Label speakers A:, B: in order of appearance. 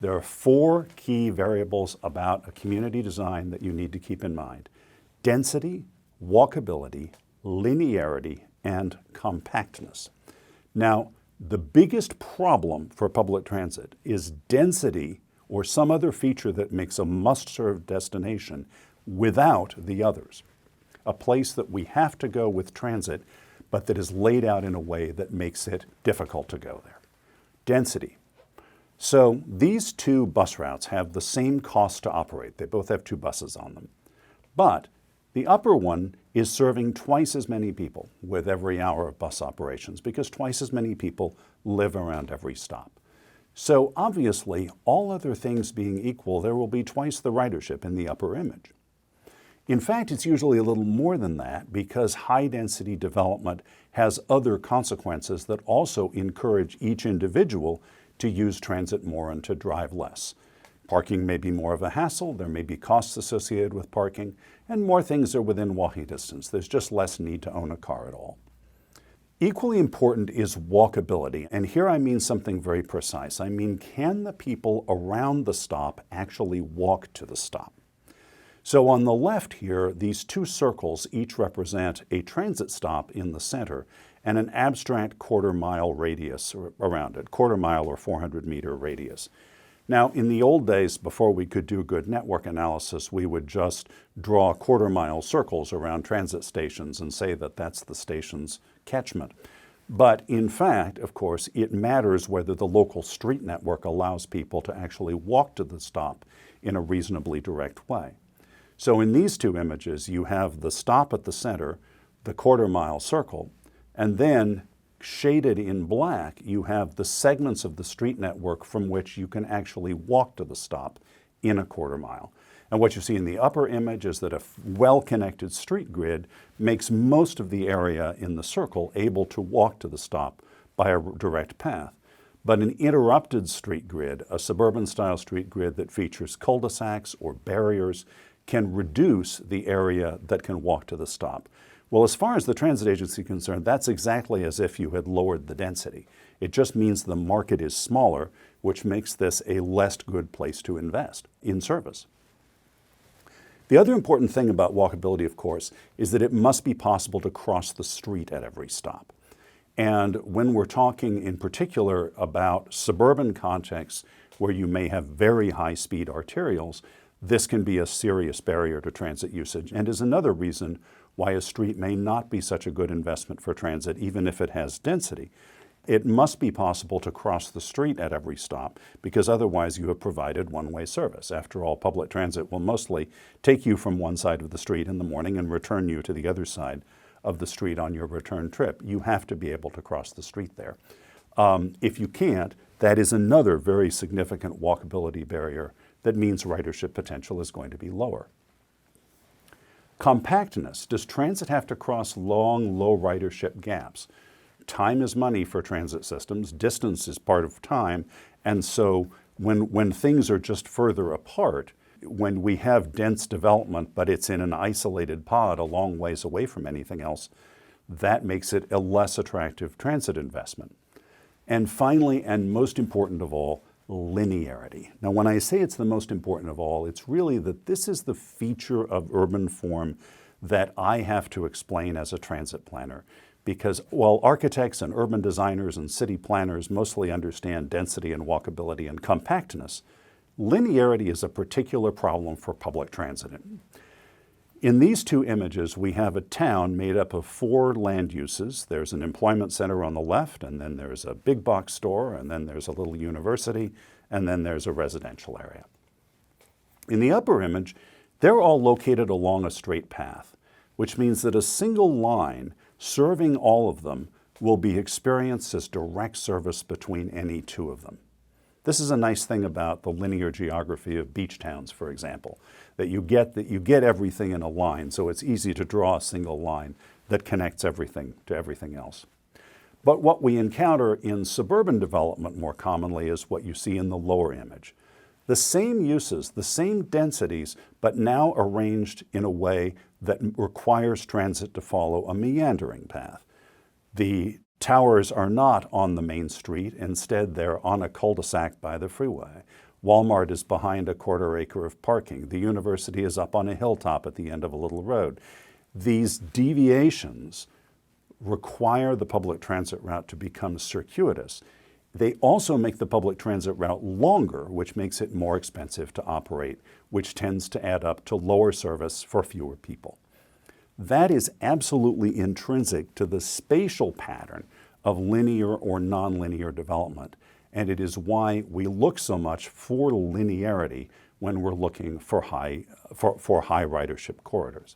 A: There are four key variables about a community design that you need to keep in mind: density, walkability, linearity, and compactness. Now, the biggest problem for public transit is density or some other feature that makes a must-serve destination without the others. A place that we have to go with transit, but that is laid out in a way that makes it difficult to go there. Density. So these two bus routes have the same cost to operate. They both have two buses on them. But the upper one is serving twice as many people with every hour of bus operations because twice as many people live around every stop. So obviously, all other things being equal, there will be twice the ridership in the upper image. In fact, it's usually a little more than that because high-density development has other consequences that also encourage each individual to use transit more and to drive less. Parking may be more of a hassle, there may be costs associated with parking, and more things are within walking distance. There's just less need to own a car at all. Equally important is walkability, and here I mean something very precise. I mean, can the people around the stop actually walk to the stop? So on the left here, these two circles each represent a transit stop in the center and an abstract quarter-mile radius around it, quarter-mile or 400-meter radius. Now, in the old days, before we could do good network analysis, we would just draw quarter-mile circles around transit stations and say that that's the station's catchment. But in fact, of course, it matters whether the local street network allows people to actually walk to the stop in a reasonably direct way. So in these two images, you have the stop at the center, the quarter-mile circle, and then shaded in black, you have the segments of the street network from which you can actually walk to the stop in a quarter mile. And what you see in the upper image is that a well-connected street grid makes most of the area in the circle able to walk to the stop by a direct path. But an interrupted street grid, a suburban-style street grid that features cul-de-sacs or barriers, can reduce the area that can walk to the stop. Well, as far as the transit agency is concerned, that's exactly as if you had lowered the density. It just means the market is smaller, which makes this a less good place to invest in service. The other important thing about walkability, of course, is that it must be possible to cross the street at every stop. And when we're talking in particular about suburban contexts where you may have very high-speed arterials, this can be a serious barrier to transit usage and is another reason why a street may not be such a good investment for transit, even if it has density. It must be possible to cross the street at every stop because otherwise you have provided one-way service. After all, public transit will mostly take you from one side of the street in the morning and return you to the other side of the street on your return trip. You have to be able to cross the street there. If you can't, that is another very significant walkability barrier that means ridership potential is going to be lower. Compactness. Does transit have to cross long, low ridership gaps? Time is money for transit systems. Distance is part of time. And so when things are just further apart, when we have dense development, but it's in an isolated pod a long ways away from anything else, that makes it a less attractive transit investment. And finally, and most important of all, linearity. Now, when I say it's the most important of all, it's really that this is the feature of urban form that I have to explain as a transit planner. Because while architects and urban designers and city planners mostly understand density and walkability and compactness, linearity is a particular problem for public transit. In these two images, we have a town made up of four land uses. There's an employment center on the left, and then there's a big box store, and then there's a little university, and then there's a residential area. In the upper image, they're all located along a straight path, which means that a single line serving all of them will be experienced as direct service between any two of them. This is a nice thing about the linear geography of beach towns, for example, that you get everything in a line, so it's easy to draw a single line that connects everything to everything else. But what we encounter in suburban development more commonly is what you see in the lower image. The same uses, the same densities, but now arranged in a way that requires transit to follow a meandering path. The towers are not on the main street. Instead, they're on a cul-de-sac by the freeway. Walmart is behind a quarter acre of parking. The university is up on a hilltop at the end of a little road. These deviations require the public transit route to become circuitous. They also make the public transit route longer, which makes it more expensive to operate, which tends to add up to lower service for fewer people. That is absolutely intrinsic to the spatial pattern of linear or nonlinear development, and it is why we look so much for linearity when we're looking for high ridership corridors.